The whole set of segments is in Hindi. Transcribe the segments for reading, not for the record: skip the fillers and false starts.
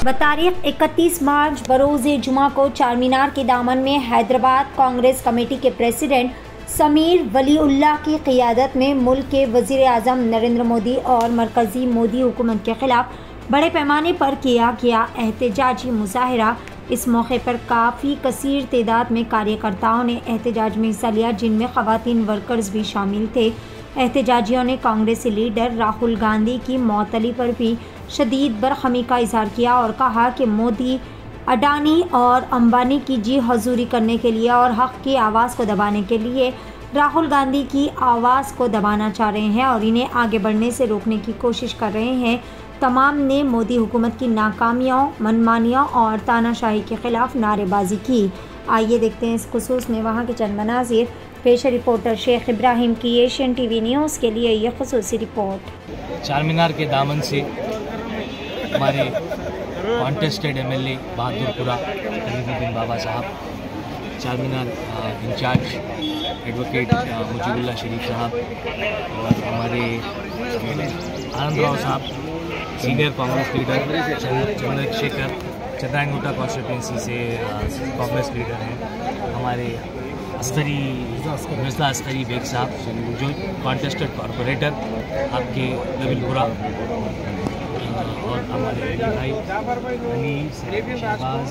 बतारीख 31 मार्च बरोज़े जुमा को चारमीनार के दामन में हैदराबाद कांग्रेस कमेटी के प्रेसिडेंट समीर वलीउल्लाह की क़ियादत में मुल्क के वज़ीर आज़म नरेंद्र मोदी और मरकज़ी मोदी हुकूमत के ख़िलाफ़ बड़े पैमाने पर किया गया एहतजाजी मुज़ाहरा। इस मौके पर काफ़ी कसीर तादाद में कार्यकर्ताओं ने एहतजाज में हिस्सा लिया, जिनमें ख़वातीन वर्कर्स भी शामिल थे। एहतजाजियों ने कांग्रेसी लीडर राहुल गांधी की मअतली पर भी शदीद बरहमी का इजहार किया और कहा कि मोदी अडानी और अंबानी की जी हजूरी करने के लिए और हक़ की आवाज़ को दबाने के लिए राहुल गांधी की आवाज़ को दबाना चाह रहे हैं और इन्हें आगे बढ़ने से रोकने की कोशिश कर रहे हैं। तमाम ने मोदी हुकूमत की नाकामियों, मनमानियों और तानाशाही के ख़िलाफ़ नारेबाजी की। आइए देखते हैं इस खुसूस में वहाँ के चंद मनाज़िर। पेश रिपोर्टर शेख इब्राहिम की एशियन टीवी न्यूज़ के लिए यह खुसूसी रिपोर्ट। चारमीनार के दामन से हमारे contested MLA Bahadurpura Khaliluddin Baba Sahab, Charminar incharge advocate Mujibullah Sharif Sahab और हमारे Anand Rao Sahab, senior Congress leader Chandrashekhar Chandrayangutta constituency से कांग्रेस लीडर हैं, हमारे मिर्ज़ा अस्करी बेग साहब जो कॉन्टेस्टेड कॉरपोरेटर आपके नबीलपुरा, और हमारे भाई अली शहबाज,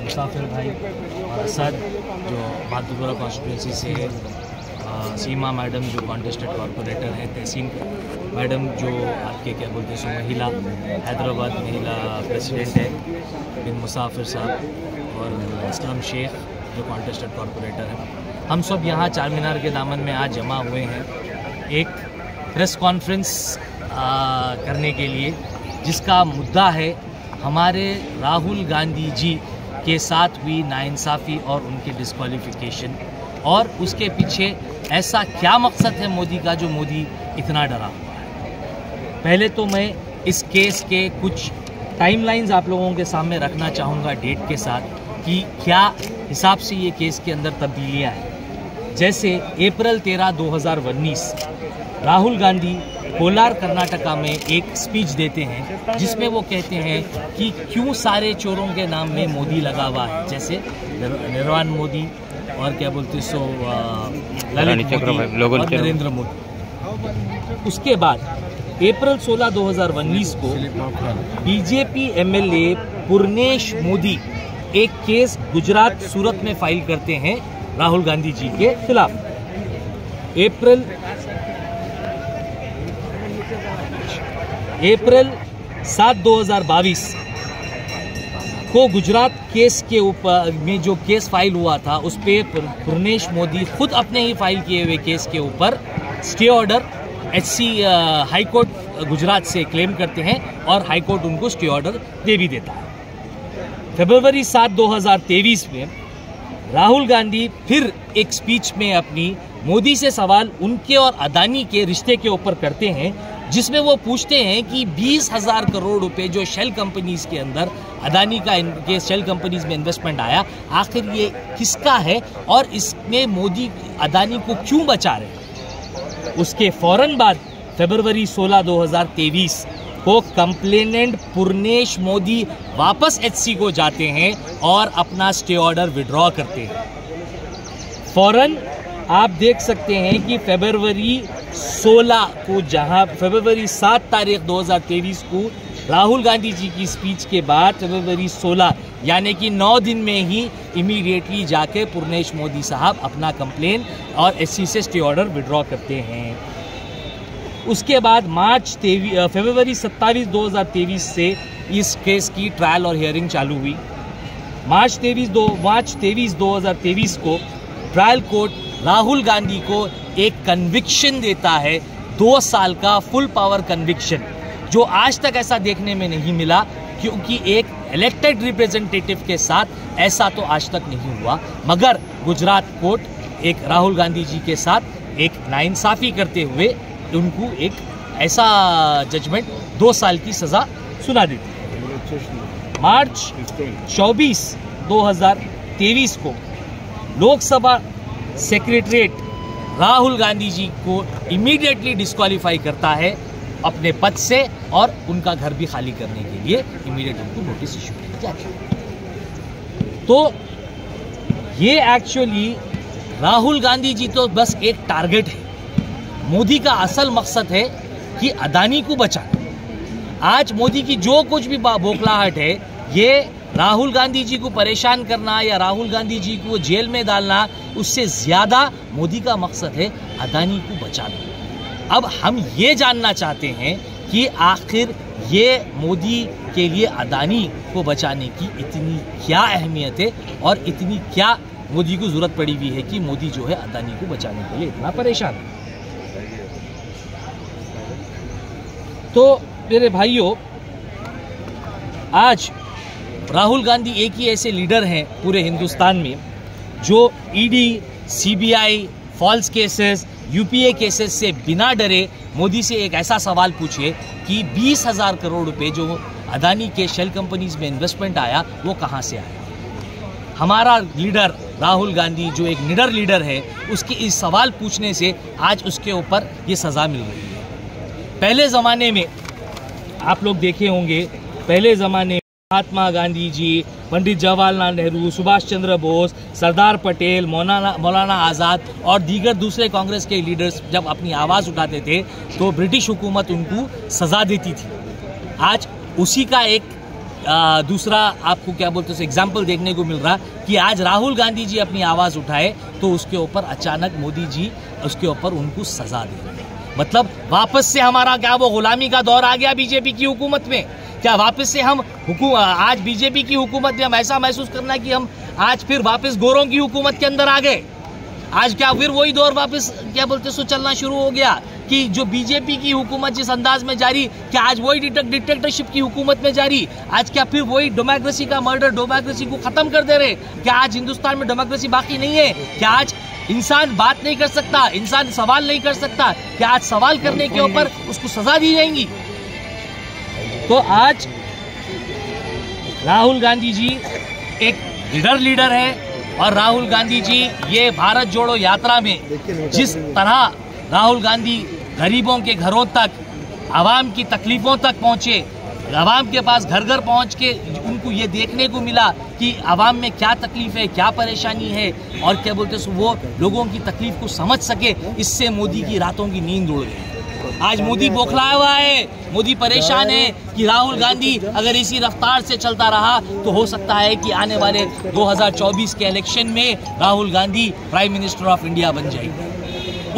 मुसाफिर भाई और असद जो बहादुरपुरा कॉन्स्टिट्यूंसी से, सीमा मैडम जो कॉन्टेस्टेड कॉरपोरेटर हैं, तहसीन मैडम जो आपके क्या बोलते हैं महिला हैदराबाद महिला प्रेसिडेंट है, बिन मुसाफिर साहब और असलम शेख जो कॉन्टेस्टेड कॉरपोरेटर हैं। हम सब यहाँ चारमीनार के दामन में आज जमा हुए हैं एक प्रेस कॉन्फ्रेंस करने के लिए, जिसका मुद्दा है हमारे राहुल गांधी जी के साथ हुई नाइंसाफ़ी और उनके डिस्क्वालिफिकेशन, और उसके पीछे ऐसा क्या मकसद है मोदी का जो मोदी इतना डरा हुआ है। पहले तो मैं इस केस के कुछ टाइमलाइंस आप लोगों के सामने रखना चाहूँगा डेट के साथ कि क्या हिसाब से ये केस के अंदर तब्दीलियाँ हैं। जैसे अप्रैल 13, 2019 राहुल गांधी कोलार कर्नाटका में एक स्पीच देते हैं जिसमें वो कहते हैं कि क्यों सारे चोरों के नाम में मोदी लगा हुआ है, जैसे निर्वाण मोदी और क्या बोलते सो ललित मोदी और नरेंद्र मोदी। उसके बाद अप्रैल 16, 2019 को बीजेपी एमएलए पूर्णेश मोदी एक केस गुजरात सूरत में फाइल करते हैं राहुल गांधी जी के खिलाफ। अप्रैल 7, 2022 को गुजरात केस के ऊपर में जो केस फाइल हुआ था उस पे पूर्णेश मोदी खुद अपने ही फाइल किए हुए केस के ऊपर stay order HC high court Gujarat से क्लेम करते हैं और हाई कोर्ट उनको स्टे ऑर्डर दे भी देता है। फरवरी 7, 2023 में राहुल गांधी फिर एक स्पीच में अपनी मोदी से सवाल उनके और अदानी के रिश्ते के ऊपर करते हैं, जिसमें वो पूछते हैं कि 20,000 करोड़ रुपए जो शेल कंपनीज के अंदर अदानी का इनके शेल कंपनीज में इन्वेस्टमेंट आया, आखिर ये किसका है और इसमें मोदी अदानी को क्यों बचा रहे हैं। उसके फौरन बाद फरवरी 16, 2023 को कंप्लेनेंट पूर्णेश मोदी वापस एचसी को जाते हैं और अपना स्टे ऑर्डर विड्रॉ करते हैं। फौरन आप देख सकते हैं कि फरवरी 16 को, जहां फरवरी 7 तारीख 2023 को राहुल गांधी जी की स्पीच के बाद फरवरी 16 यानी कि 9 दिन में ही इमीडिएटली जाके पूर्णेश मोदी साहब अपना कंप्लेन और एचसी से स्टे ऑर्डर विड्रॉ करते हैं। उसके बाद फरवरी 27, 2023 से इस केस की ट्रायल और हियरिंग चालू हुई। मार्च 23, 2023 को ट्रायल कोर्ट राहुल गांधी को एक कन्विक्शन देता है, 2 साल का फुल पावर कन्विक्शन, जो आज तक ऐसा देखने में नहीं मिला, क्योंकि एक इलेक्टेड रिप्रेजेंटेटिव के साथ ऐसा तो आज तक नहीं हुआ। मगर गुजरात कोर्ट एक राहुल गांधी जी के साथ एक नाइंसाफ़ी करते हुए उनको एक ऐसा जजमेंट 2 साल की सज़ा सुना देती है। मार्च 24, 2023 को लोकसभा सेक्रेटरीट राहुल गांधी जी को इमीडिएटली डिस्क्वालीफाई करता है अपने पद से और उनका घर भी खाली करने के लिए इमीडिएट उनको नोटिस इशू किया जाए। तो ये एक्चुअली राहुल गांधी जी तो बस एक टारगेट है। मोदी का असल मकसद है कि अदानी को बचाना। आज मोदी की जो कुछ भी बौखलाहट है, ये राहुल गांधी जी को परेशान करना या राहुल गांधी जी को जेल में डालना, उससे ज्यादा मोदी का मकसद है अदानी को बचाना। अब हम ये जानना चाहते हैं कि आखिर ये मोदी के लिए अदानी को बचाने की इतनी क्या अहमियत है और इतनी क्या मोदी को जरूरत पड़ी हुई है कि मोदी जो है अदानी को बचाने के लिए इतना परेशान है। तो मेरे भाइयों, आज राहुल गांधी एक ही ऐसे लीडर हैं पूरे हिंदुस्तान में जो ED, CBI, false cases, UPA cases से बिना डरे मोदी से एक ऐसा सवाल पूछे कि 20,000 करोड़ रुपए जो अदानी के शेल कंपनीज में इन्वेस्टमेंट आया वो कहां से आया। हमारा लीडर राहुल गांधी जो एक निडर लीडर है, उसके इस सवाल पूछने से आज उसके ऊपर ये सजा मिल रही है। पहले ज़माने में आप लोग देखे होंगे, पहले ज़माने में महात्मा गांधी जी, पंडित जवाहरलाल नेहरू, सुभाष चंद्र बोस, सरदार पटेल, मौलाना आज़ाद और दीगर दूसरे कांग्रेस के लीडर्स जब अपनी आवाज़ उठाते थे तो ब्रिटिश हुकूमत उनको सज़ा देती थी। आज उसी का एक दूसरा आपको क्या बोलते हैं एग्जाम्पल देखने को मिल रहा कि आज राहुल गांधी जी अपनी आवाज़ उठाए तो उसके ऊपर अचानक मोदी जी उसके ऊपर उनको सज़ा दे रहे हैं। मतलब वापस से हमारा क्या वो गुलामी का दौर आ गया बीजेपी की हुकूमत में। क्या वापस से हम आज बीजेपी की हुकूमत में हम ऐसा महसूस करना कि हम आज फिर वापस गोरों की हुकूमत के अंदर आ गए। आज क्या फिर वही दौर वापस क्या बोलते सो चलना शुरू हो गया कि जो बीजेपी की हुकूमत जिस अंदाज में जारी, क्या आज वही डिक्टेटरशिप की हुकूमत में जारी? आज क्या फिर वही डेमोक्रेसी का मर्डर, डेमोक्रेसी को खत्म कर दे रहे? क्या आज हिंदुस्तान में डेमोक्रेसी बाकी नहीं है? क्या आज इंसान बात नहीं कर सकता, इंसान सवाल नहीं कर सकता? क्या आज सवाल करने के ऊपर उसको सजा दी जाएंगी? तो आज राहुल गांधी जी एक लीडर है और राहुल गांधी जी ये भारत जोड़ो यात्रा में जिस तरह राहुल गांधी गरीबों के घरों तक, आवाम की तकलीफों तक पहुंचे, आवाम के पास घर घर पहुंच के उनको ये देखने को मिला कि आवाम में क्या तकलीफ है, क्या परेशानी है और क्या बोलते हैं वो लोगों की तकलीफ को समझ सके, इससे मोदी की रातों की नींद उड़ गई। आज मोदी बौखलाया हुआ है, मोदी परेशान है कि राहुल गांधी अगर इसी रफ्तार से चलता रहा तो हो सकता है कि आने वाले 2024 के इलेक्शन में Rahul Gandhi prime minister of India बन जाएंगे।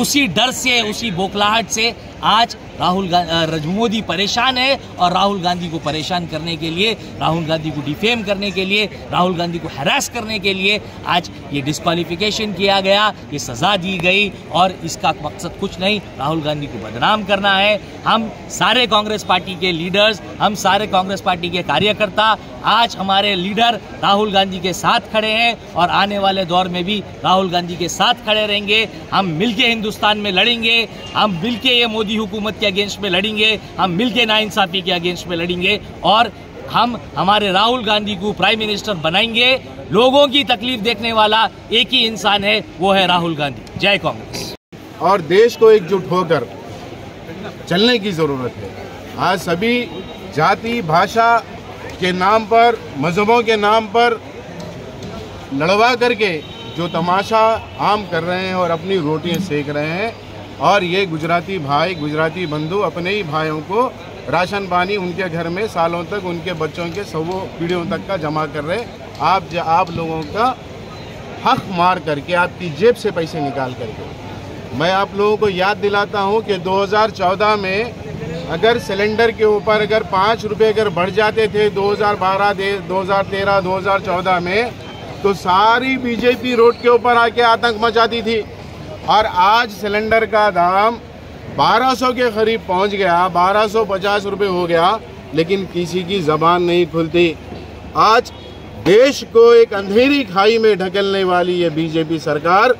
उसी डर से, उसी बौखलाहट से आज मोदी परेशान है और राहुल गांधी को परेशान करने के लिए, राहुल गांधी को डिफेम करने के लिए, राहुल गांधी को हैरास करने के लिए आज ये डिस्क्वालिफिकेशन किया गया, ये सज़ा दी गई और इसका मकसद कुछ नहीं, राहुल गांधी को बदनाम करना है। हम सारे कांग्रेस पार्टी के लीडर्स, हम सारे कांग्रेस पार्टी के कार्यकर्ता आज हमारे लीडर राहुल गांधी के साथ खड़े हैं और आने वाले दौर में भी राहुल गांधी के साथ खड़े रहेंगे। हम मिलके हिंदुस्तान में लड़ेंगे, हम मिलके ये मोदी हुकूमत के अगेंस्ट में लड़ेंगे, हम मिलके नाइंसाफी के अगेंस्ट में लड़ेंगे और हम हमारे राहुल गांधी को प्राइम मिनिस्टर बनाएंगे। लोगों की तकलीफ देखने वाला एक ही इंसान है, वो है राहुल गांधी। जय कांग्रेस। और देश को एकजुट होकर चलने की जरूरत है। आज सभी जाति, भाषा के नाम पर, मजहबों के नाम पर लड़वा करके जो तमाशा आम कर रहे हैं और अपनी रोटियां सेक रहे हैं और ये गुजराती भाई, गुजराती बंधु अपने ही भाइयों को राशन पानी उनके घर में सालों तक उनके बच्चों के 100 पीढ़ियों तक का जमा कर रहे। आप लोगों का हक मार करके, आपकी जेब से पैसे निकाल करके। मैं आप लोगों को याद दिलाता हूं कि 2014 में अगर सिलेंडर के ऊपर अगर 5 रुपये अगर बढ़ जाते थे 2012, 2013, 2014 में, तो सारी बीजेपी रोड के ऊपर आके आतंक मचाती थी। और आज सिलेंडर का दाम 1200 के करीब पहुंच गया, 1250 रुपये हो गया, लेकिन किसी की जबान नहीं खुलती। आज देश को एक अंधेरी खाई में ढकेलने वाली ये बीजेपी सरकार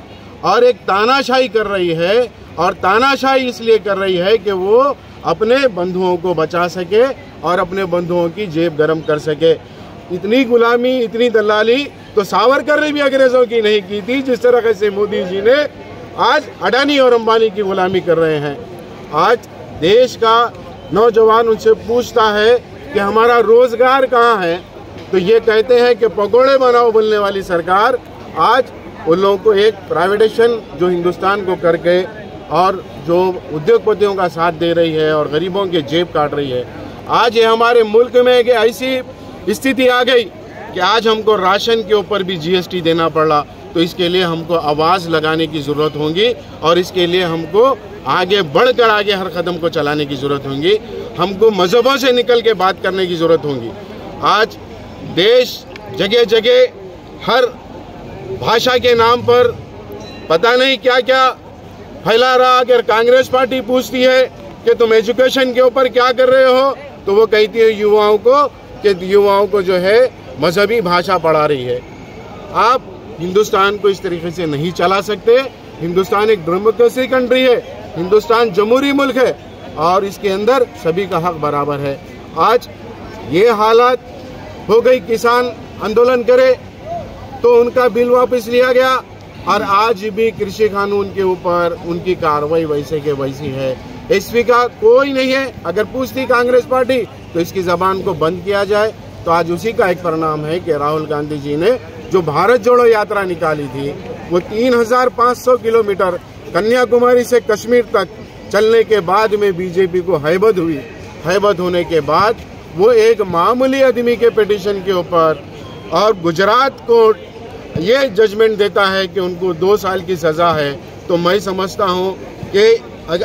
और एक तानाशाही कर रही है, और तानाशाही इसलिए कर रही है कि वो अपने बंधुओं को बचा सके और अपने बंधुओं की जेब गर्म कर सके। इतनी गुलामी, इतनी दलाली तो सावरकर ने भी अंग्रेजों की नहीं की थी, जिस तरह से मोदी जी ने आज अडानी और अंबानी की गुलामी कर रहे हैं। आज देश का नौजवान उनसे पूछता है कि हमारा रोजगार कहाँ है, तो ये कहते हैं कि पकोड़े बनाओ बोलने वाली सरकार आज उन लोगों को एक प्राइवेटाइजेशन जो हिंदुस्तान को करके और जो उद्योगपतियों का साथ दे रही है और गरीबों के जेब काट रही है। आज ये हमारे मुल्क में एक ऐसी स्थिति आ गई कि आज हमको राशन के ऊपर भी GST देना पड़ा। तो इसके लिए हमको आवाज़ लगाने की ज़रूरत होगी और इसके लिए हमको आगे बढ़कर आगे हर कदम को चलाने की ज़रूरत होगी। हमको मजहबों से निकल के बात करने की ज़रूरत होगी। आज देश जगह जगह हर भाषा के नाम पर पता नहीं क्या क्या फैला रहा। अगर कांग्रेस पार्टी पूछती है कि तुम एजुकेशन के ऊपर क्या कर रहे हो, तो वो कहती है युवाओं को कि युवाओं को जो है मजहबी भाषा पढ़ा रही है। आप हिंदुस्तान को इस तरीके से नहीं चला सकते। हिंदुस्तान एक डेमोक्रेसी कंट्री है, हिंदुस्तान जमहूरी मुल्क है और इसके अंदर सभी का हक बराबर है। आज ये हालात हो गई, किसान आंदोलन करे तो उनका बिल वापस लिया गया और आज भी कृषि कानून के ऊपर उनकी कार्रवाई वैसे के वैसी है। एसपी का कोई नहीं है। अगर पूछती कांग्रेस पार्टी तो इसकी जबान को बंद किया जाए। तो आज उसी का एक परिणाम है कि राहुल गांधी जी ने जो भारत जोड़ो यात्रा निकाली थी वो 3500 किलोमीटर कन्याकुमारी से कश्मीर तक चलने के बाद में बीजेपी को हैबत हुई। हैबत होने के बाद वो एक मामूली आदमी के पिटीशन के ऊपर और गुजरात कोर्ट ये जजमेंट देता है कि उनको 2 साल की सजा है। तो मैं समझता हूँ कि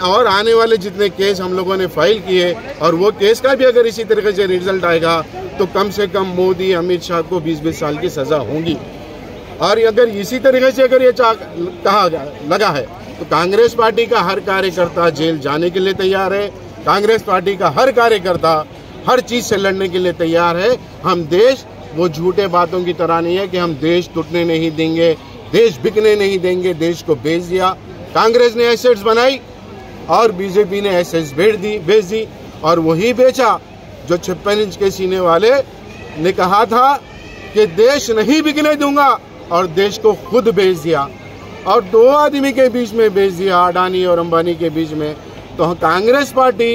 और आने वाले जितने केस हम लोगों ने फाइल किए और वो केस का भी अगर इसी तरीके से रिजल्ट आएगा तो कम से कम मोदी अमित शाह को 20-20 साल की सजा होगी। और अगर इसी तरीके से अगर ये कहा लगा है तो कांग्रेस पार्टी का हर कार्यकर्ता जेल जाने के लिए तैयार है। कांग्रेस पार्टी का हर कार्यकर्ता हर चीज से लड़ने के लिए तैयार है। हम देश वो झूठे बातों की तरह नहीं है कि हम देश टूटने नहीं देंगे, देश बिकने नहीं देंगे। देश को बेच दिया, कांग्रेस ने एसेट्स बनाई और बीजेपी ने एसेट्स बेच दी और वही बेचा जो 56 इंच के सीने वाले ने कहा था कि देश नहीं बिकने दूंगा और देश को खुद बेच दिया और 2 आदमी के बीच में बेच दिया, अडानी और अंबानी के बीच में। तो कांग्रेस पार्टी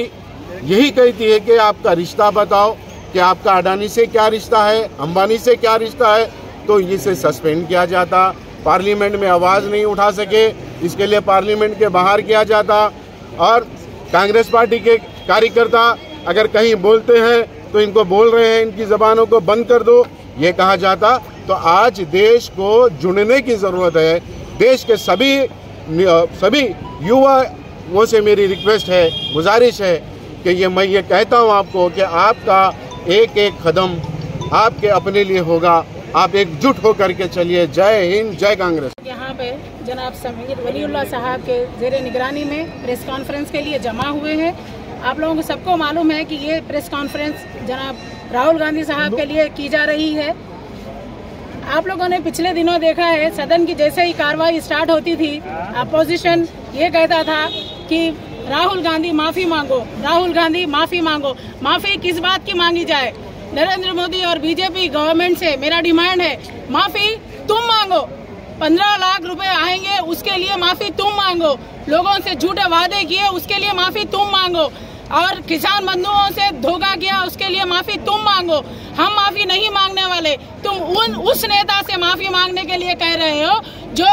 यही कहती है कि आपका रिश्ता बताओ कि आपका अडानी से क्या रिश्ता है, अंबानी से क्या रिश्ता है। तो इसे सस्पेंड किया जाता, पार्लियामेंट में आवाज़ नहीं उठा सके इसके लिए पार्लियामेंट के बाहर किया जाता। और कांग्रेस पार्टी के कार्यकर्ता अगर कहीं बोलते हैं तो इनको बोल रहे हैं, इनकी जबानों को बंद कर दो, ये कहा जाता। तो आज देश को जुड़ने की ज़रूरत है। देश के सभी युवाओं से मेरी रिक्वेस्ट है, गुजारिश है कि मैं ये कहता हूँ आपको कि आपका एक एक कदम आपके अपने लिए होगा। आप एकजुट होकर के चलिए। जय हिंद, जय कांग्रेस। यहाँ पे जनाब समीर वलीउल्लाह साहब के ज़ेरे निगरानी में प्रेस कॉन्फ्रेंस के लिए जमा हुए हैं। आप लोगों को सबको मालूम है कि ये प्रेस कॉन्फ्रेंस जनाब राहुल गांधी साहब के लिए की जा रही है। आप लोगों ने पिछले दिनों देखा है सदन की जैसे ही कार्रवाई स्टार्ट होती थी अपोजिशन ये कहता था कि राहुल गांधी माफ़ी मांगो, राहुल गांधी माफ़ी मांगो। माफ़ी किस बात की मांगी जाए? नरेंद्र मोदी और बीजेपी गवर्नमेंट से मेरा डिमांड है माफ़ी तुम मांगो। 15 लाख रुपए आएंगे उसके लिए माफ़ी तुम मांगो। लोगों से झूठे वादे किए उसके लिए माफ़ी तुम मांगो और किसान बंधुओं से धोखा किया उसके लिए माफ़ी तुम मांगो। हम माफ़ी नहीं मांगने वाले। तुम उस नेता से माफ़ी मांगने के लिए कह रहे हो जो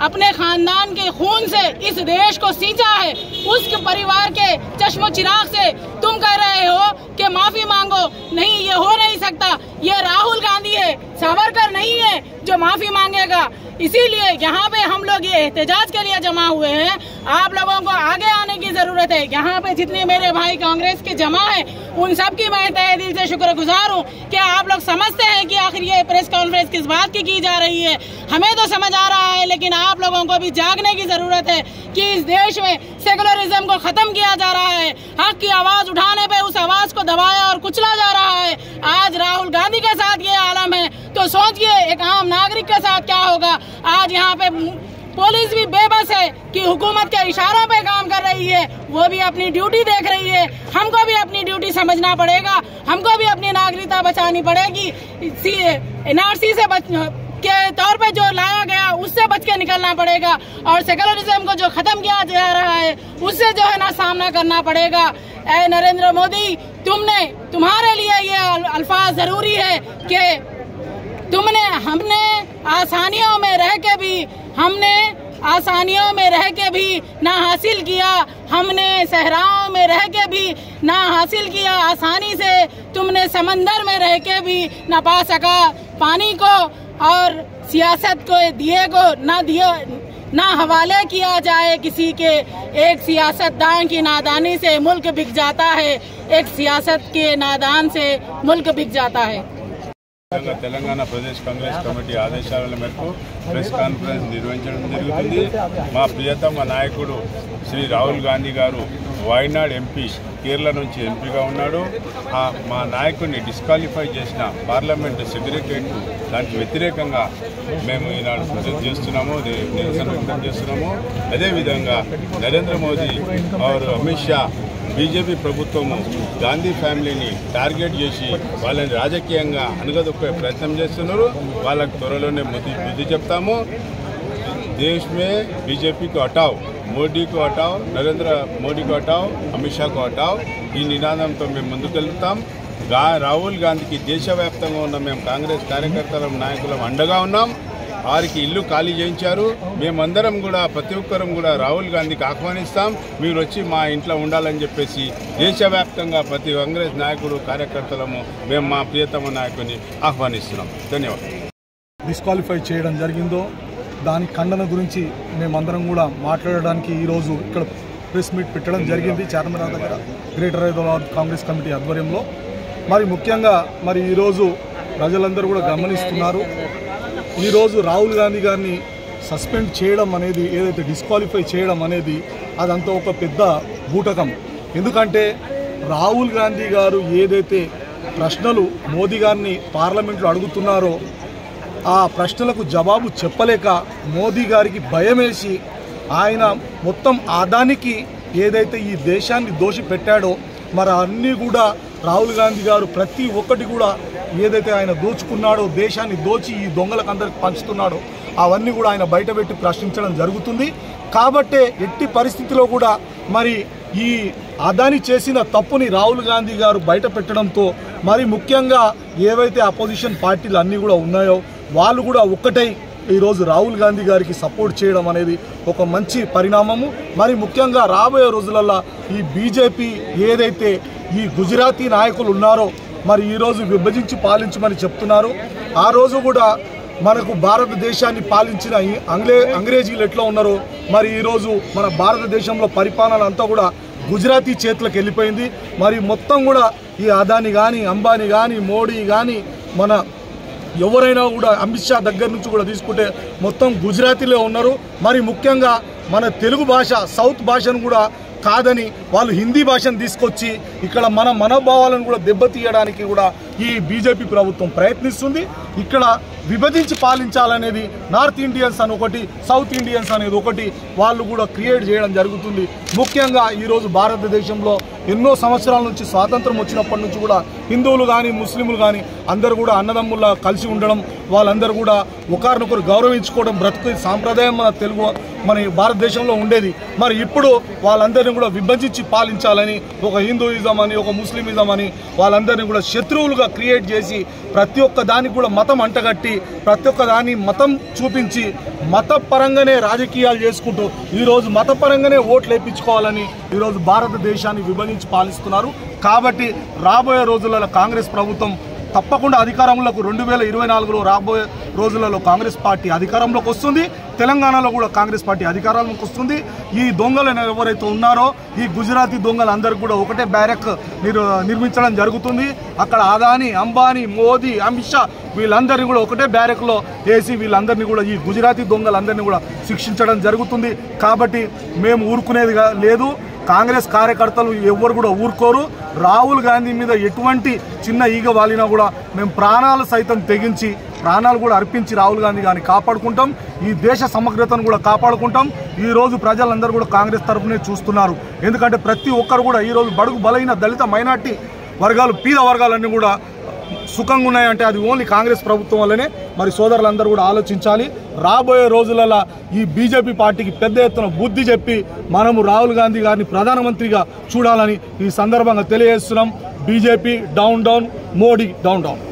अपने खानदान के खून से इस देश को सींचा है। उस परिवार के चश्मो चिराग से तुम कह रहे हो कि माफ़ी मांगो। नहीं, ये हो नहीं सकता। ये राहुल गांधी है, सावरकर नहीं है जो माफ़ी मांगेगा। इसीलिए यहाँ पे हम लोग ये एहतजाज के लिए जमा हुए हैं। आप लोगों को आगे आने की जरूरत है। यहाँ पे जितने मेरे भाई कांग्रेस के जमा हैं उन सब की मैं तहे दिल से शुक्रगुजार हूँ कि आप लोग समझते हैं कि आखिर ये प्रेस कॉन्फ्रेंस किस बात की जा रही है। हमें तो समझ आ रहा है लेकिन आप लोगों को भी जागने की जरूरत है कि इस देश में सेकुलरिज्म को खत्म किया जा रहा है। हक की आवाज उठाने पे उस आवाज को दबाया और कुचला जा रहा है। आज राहुल गांधी के साथ ये आलम है तो सोचिए एक आम नागरिक के साथ क्या होगा। आज यहाँ पे पुलिस भी बेबस है कि हुकूमत के इशारों पे काम कर रही है, वो भी अपनी ड्यूटी देख रही है। हमको भी अपनी ड्यूटी समझना पड़ेगा, हमको भी अपनी नागरिकता बचानी पड़ेगी। एनआरसी से के तौर पे जो लाया गया उससे बच के निकलना पड़ेगा और सेकुलरिज्म को जो खत्म किया जा रहा है उससे जो है ना सामना करना पड़ेगा। ऐ नरेंद्र मोदी, तुम्हारे लिए ये अल्फाज जरूरी है कि हमने आसानियों में रह के भी ना हासिल किया, हमने सहराओं में रह के भी ना हासिल किया, आसानी से तुमने समंदर में रह के भी ना पा सका पानी को, और सियासत को दिए को ना हवाले किया जाए किसी के। एक सियासतदान की नादानी से मुल्क बिक जाता है, एक सियासत के नादान से मुल्क बिक जाता है। తెలంగాణ ప్రదేశ్ కాంగ్రెస్ కమిటీ ఆదేశాల మేరకు ప్రెస్ కాన్ఫరెన్స్ నిర్వహించడం జరుగుతుంది. మా ప్రియతమ నాయకుడు శ్రీ రాహుల్ గాంధీ గారు వాయనాడ్ ఎంపీ, కేరళ నుంచి ఎంపీగా ఉన్నాడు. మా నాయకుడిని డిస్క్వాలిఫై చేసిన పార్లమెంట్ సెక్రటరేట్ దానికి వ్యతిరేకంగా మేము ఈనాడు ప్రొటెస్ట్ చేస్తున్నాము, నిరసన వ్యక్తం చేస్తున్నాము. అదేవిధంగా నరేంద్ర మోదీ और అమిత్ షా బీజేపీ ప్రభుత్వము గాంధీ ఫ్యామిలీని టార్గెట్ చేసి వాళ్ళని రాజకీయంగా అనగదొక్కే ప్రయత్నం చేస్తున్నారు. వాళ్ళకు త్వరలోనే బుద్ధి చెప్తాము. దేశ్ మే బీజేపీ को हटाओ, మోడీ को हटाओ, నరేంద్ర మోడీ को हटाओ, అమిత్ షా को हटाओ ఈ నినాదంతో మేము ముందుకెళ్తాం. రాహుల్ గాంధీకి దేశవ్యాప్తంగా ఉన్న మేము కాంగ్రెస్ కార్యకర్తల నాయకులం అండగా ఉన్నాం. వారికి ఇల్లు ఖాళీ చేయించారు. మేమందరం కూడా ప్రతి ఒక్కరం కూడా రాహుల్ గాంధీకి ఆహ్వానిస్తాం, మీరు వచ్చి మా ఇంట్లో ఉండాలని చెప్పేసి దేశవ్యాప్తంగా ప్రతి కాంగ్రెస్ నాయకుడు కార్యకర్తలము మేము మా ప్రియతమ నాయకుని ఆహ్వానిస్తున్నాం. ధన్యవాదాలు. డిస్క్వాలిఫై చేయడం జరిగిందో దాని ఖండన గురించి మేమందరం కూడా మాట్లాడడానికి ఈరోజు ఇక్కడ ప్రెస్ మీట్ పెట్టడం జరిగింది చార్మినార్ దగ్గర గ్రేటర్ హైదరాబాద్ కాంగ్రెస్ కమిటీ ఆధ్వర్యంలో. మరి ముఖ్యంగా ఈరోజు ప్రజలందరూ కూడా గమనిస్తున్నారు, ఈరోజు రాహుల్ గాంధీ గారిని సస్పెండ్ చేయడం అనేది, ఏదైతే డిస్క్వాలిఫై చేయడం అనేది అదంతా ఒక పెద్ద బూటకం. ఎందుకంటే రాహుల్ గాంధీ గారు ఏదైతే ప్రశ్నలు మోదీ గారిని పార్లమెంట్లో అడుగుతున్నారో ఆ ప్రశ్నలకు జవాబు చెప్పలేక మోదీ గారికి భయమేసి ఆయన మొత్తం ఆదానికి ఏదైతే ఈ దేశాన్ని దోషి పెట్టాడో మరి అన్నీ కూడా రాహుల్ గాంధీ గారు ప్రతి ఒక్కటి కూడా ఏదైతే ఆయన దోచుకున్నాడో, దేశాన్ని దోచి ఈ దొంగలకు అందరికి పంచుతున్నాడో అవన్నీ కూడా ఆయన బయటపెట్టి ప్రశ్నించడం జరుగుతుంది. కాబట్టే ఎట్టి పరిస్థితిలో కూడా మరి ఈ అదాని చేసిన తప్పుని రాహుల్ గాంధీ గారు బయట పెట్టడంతో మరి ముఖ్యంగా ఏవైతే అపోజిషన్ పార్టీలు అన్నీ కూడా ఉన్నాయో వాళ్ళు కూడా ఒక్కటై ఈరోజు రాహుల్ గాంధీ గారికి సపోర్ట్ చేయడం అనేది ఒక మంచి పరిణామము. మరి ముఖ్యంగా రాబోయే రోజులలో ఈ బీజేపీ ఏదైతే ఈ గుజరాతీ నాయకులు ఉన్నారో మరి ఈరోజు విభజించి పాలించమని చెప్తున్నారు. ఆ రోజు కూడా మనకు భారతదేశాన్ని పాలించిన అంగ్రేజీలు ఎట్లా ఉన్నారో మరి ఈరోజు మన భారతదేశంలో పరిపాలన అంతా కూడా గుజరాతీ చేతులకు వెళ్ళిపోయింది. మరి మొత్తం కూడా ఈ అదాని కానీ, అంబానీ కానీ, మోడీ కానీ, మన ఎవరైనా కూడా అమిత్ షా దగ్గర నుంచి కూడా తీసుకుంటే మొత్తం గుజరాతీలో ఉన్నారు. మరి ముఖ్యంగా మన తెలుగు భాష, సౌత్ భాషను కూడా కాదని వాళ్ళు హిందీ భాషను తీసుకొచ్చి ఇక్కడ మన మనోభావాలను కూడా దెబ్బతీయడానికి కూడా ఈ బీజేపీ ప్రభుత్వం ప్రయత్నిస్తుంది. ఇక్కడ విభజించి పాలించాలనేది నార్త్ ఇండియన్స్ అని ఒకటి, సౌత్ ఇండియన్స్ అనేది ఒకటి వాళ్ళు కూడా క్రియేట్ చేయడం జరుగుతుంది. ముఖ్యంగా ఈరోజు భారతదేశంలో ఎన్నో సంవత్సరాల నుంచి స్వాతంత్రం వచ్చినప్పటి నుంచి కూడా హిందువులు కానీ, ముస్లింలు కానీ అందరూ కూడా అన్నదమ్ముల్లా కలిసి ఉండడం, వాళ్ళందరూ కూడా ఒకరినొకరు గౌరవించుకోవడం బ్రతుకు సాంప్రదాయం మన భారతదేశంలో ఉండేది. మరి ఇప్పుడు వాళ్ళందరినీ కూడా విభజించి పాలించాలని ఒక హిందూయిజం అని, ఒక ముస్లిమిజం అని వాళ్ళందరినీ కూడా శత్రువులుగా క్రియేట్ చేసి ప్రతి ఒక్క దానికి కూడా మతం అంటగట్టి ప్రతి ఒక్క దాన్ని మతం చూపించి మతపరంగానే రాజకీయాలు చేసుకుంటూ ఈరోజు మతపరంగానే ఓట్లు వేయించుకోవాలని ఈరోజు భారతదేశాన్ని విభజించి పాలిస్తున్నారు. కాబట్టి రాబోయే రోజులలో కాంగ్రెస్ ప్రభుత్వం తప్పకుండా అధికారంలోకి 2024లో రాబోయే రోజులలో కాంగ్రెస్ పార్టీ అధికారంలోకి వస్తుంది. తెలంగాణలో కూడా కాంగ్రెస్ పార్టీ అధికారంలోకి వస్తుంది. ఈ దొంగలు ఎవరైతే ఉన్నారో ఈ గుజరాతీ దొంగలందరికీ కూడా ఒకటే బ్యారక్ నిర్మించడం జరుగుతుంది. అక్కడ అదాని, అంబానీ, మోదీ, అమిత్ షా వీళ్ళందరినీ కూడా ఒకటే బ్యారక్లో వేసి వీళ్ళందరినీ కూడా ఈ గుజరాతీ దొంగలందరినీ కూడా శిక్షించడం జరుగుతుంది. కాబట్టి మేము ఊరుకునేది లేదు. కాంగ్రెస్ కార్యకర్తలు ఎవరు కూడా ఊరుకోరు. రాహుల్ గాంధీ మీద ఎటువంటి చిన్న ఈగ వాలినా కూడా మేము ప్రాణాలు సైతం తెగించి ప్రాణాలు కూడా అర్పించి రాహుల్ గాంధీ గారిని కాపాడుకుంటాం. ఈ దేశ సమగ్రతను కూడా కాపాడుకుంటాం. ఈరోజు ప్రజలందరూ కూడా కాంగ్రెస్ తరఫునే చూస్తున్నారు. ఎందుకంటే ప్రతి ఒక్కరు కూడా ఈరోజు బడుగు బలైన దళిత మైనార్టీ వర్గాలు, పేద వర్గాలన్నీ కూడా సుఖంగా ఉన్నాయంటే అది ఓన్లీ కాంగ్రెస్ ప్రభుత్వం వల్లనే. మరి సోదరులందరూ కూడా ఆలోచించాలి. రాబోయే రోజులలో ఈ బీజేపీ పార్టీకి పెద్ద ఎత్తున బుద్ధి చెప్పి మనము రాహుల్ గాంధీ గారిని ప్రధానమంత్రిగా చూడాలని ఈ సందర్భంగా తెలియజేస్తున్నాం. BJP down down, Modi down down.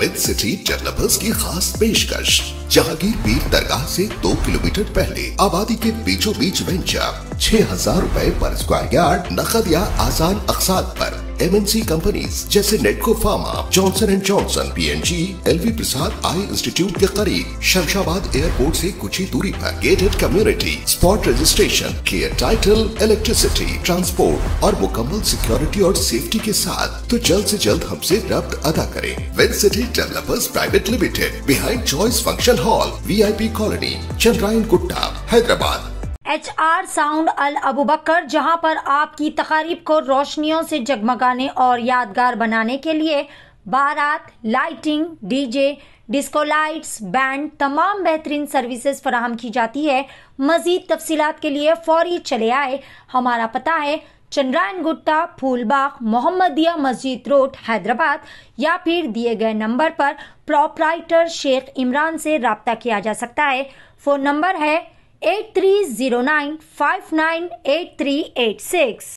With city developers की खास पेशकश, जहांगीर पीर दरगाह से 2 किलोमीटर पहले आबादी के बीचों बीच वेंचर 6,000 रुपए पर स्क्वायर यार्ड, नकद या आसान अकसाद पर MNC कंपनीज जैसे Natco pharma, Johnson and Johnson, PNG, LV Prasad eye institute के करीब, शमशाबाद एयरपोर्ट से कुछ ही दूरी पर gated community, spot registration, clear title, electricity, transport और मुकम्मल सिक्योरिटी और सेफ्टी के साथ। तो जल्द से जल्द हमसे रब्त अदा करें। With city developers private limited, behind choice function hall, VIP colony, Chandrayan Gutta, Hyderabad. HR sound Al Abu Bakar, जहां पर आपकी तकारीब को रोशनियों से जगमगाने और यादगार बनाने के लिए बारात, lighting, DJ, disco lights, band, तमाम बेहतरीन सर्विसेज फराहम की जाती है। मजीद तफसीलात के लिए फौरी चले आए। हमारा पता है चंद्रायन गुट्टा, फूलबाग, मोहम्मदिया मस्जिद रोड, हैदराबाद, या फिर दिए गए नंबर पर प्रोपराइटर शेख इमरान से रब्ता किया जा सकता है। फोन नंबर है 8309598386।